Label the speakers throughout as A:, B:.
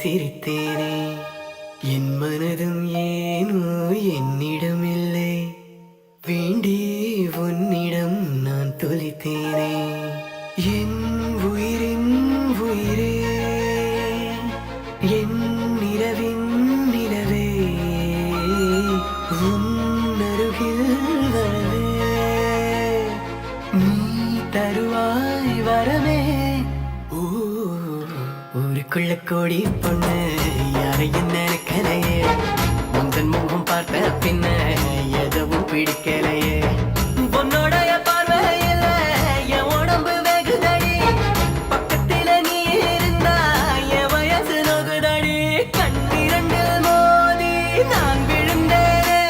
A: சிரித்தேனே என் மனதும் ஏனோ என்னிடமில்லை வேண்டி உன்னிடம் நான் தொலைத்தேனே என் உயிரின் உயிரே என் நிலவின் நிலவே உன் அருகில் வரவே நீ தருவாய் வரமே ஊருக்குள்ள கோடி பொண்ணு யாரையும் நினைக்கலையே முந்தன் முகம் பார்த்த பின்ன எதுவும் பிடிக்கலையே பொன்னோடைய பார்வையில என் உடம்பு வெகுதடி பக்கத்தில நீ இருந்தா என் வயசு நோகுதடி கண்ணிரண்டில் மோதி நான் விழுந்தேனே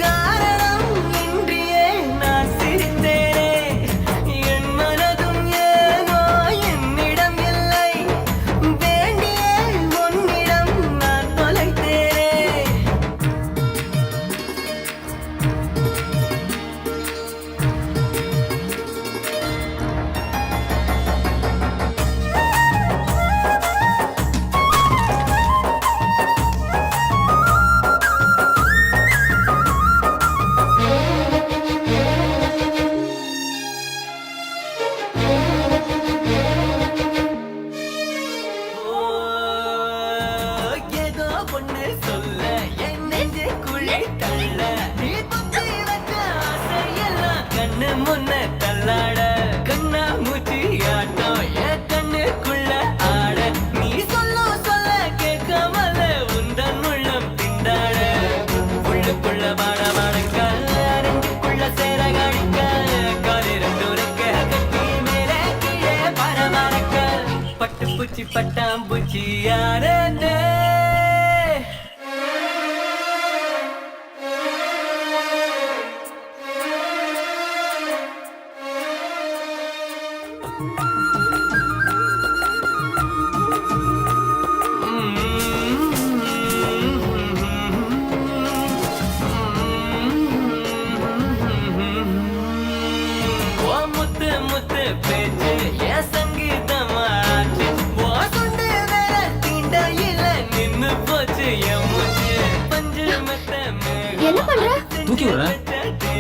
A: காரணம் இன்றியே நான் சிரித்தேனே என் மனதும் ஏனோ என்னிடம் இல்லை வேண்டியே உன்னிடம் நான் தொலைத்தேனே ஏதோ ஒண்ணு சொல்ல என் நெஞ்சுக்குள்ளே தள்ள நீ குத்தி வச்ச ஆசையெல்லாம் கண்ணு முன்ன தள்ளாட கண்ணா மூச்சி ஆட்டம் என் கண்ணுக்குள்ள ஆட நீ சொல்ல சொல்ல கேட்காமல உந்தன் உள்ளம் திண்டாட உள்ளுக்குள்ள வாட வாடக்க அரைஞ்சுக்குள்ள சேர காணிக்க காலிரண்டுரைக்க கட்டி மேலே கீழே பரமரக்க பட்டுப்பூச்சி பட்டாம்பூச்சி யாரே முத்து முத்து பேச்சு என் சங்கீதமாச்சு ஓ சுண்டு வேற தீண்டையில நின்னு போச்சு என் மூச்சு பஞ்சு மெத்த
B: என்ன பண்ற?
C: தூக்கி விடுற?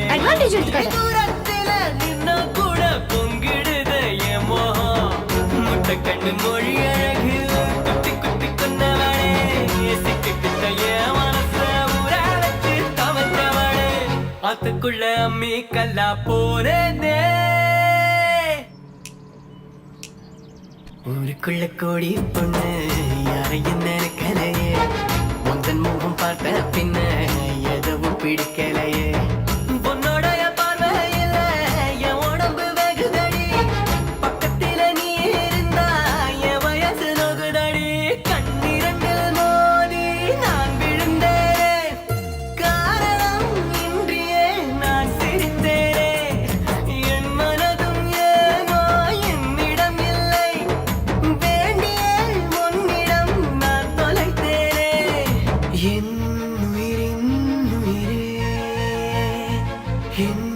B: Advantage எடுத்துக்காத.
A: தூரத்தில நின்ன கூட பொங்கிடுது என் மோகம் முட்டை கண்ணு மொழி அழகு குட்டி குட்டி கொண்டவனே சிக்கிட்ட என் மனச ஊற வச்சு தவற்றவனே அதுக்குள்ள அம்மி கல்லா போறதே ஊருக்குள்ள கோடி பொண்ணு யாரையும் நினைக்கலையே முந்தன் முகம் பார்த்த பின்ன எதுவும் பிடிக்கலையே பொன்னோடைய பார்வையில என் உடம்பு வெகுதடி பக்கத்தில நீ இருந்தா என் வயசு நோகுதடி கண்ணிரண்டில் மோதி நான் விழுந்தேனே காரணம் இன்றியே நான் சிரித்தேனே என் மனதும் ஏனோ என்னிடம் இல்லை வேண்டியே உன்னிடம் நான் தொலைத்தேனே என் உயிரின் உயிரே என்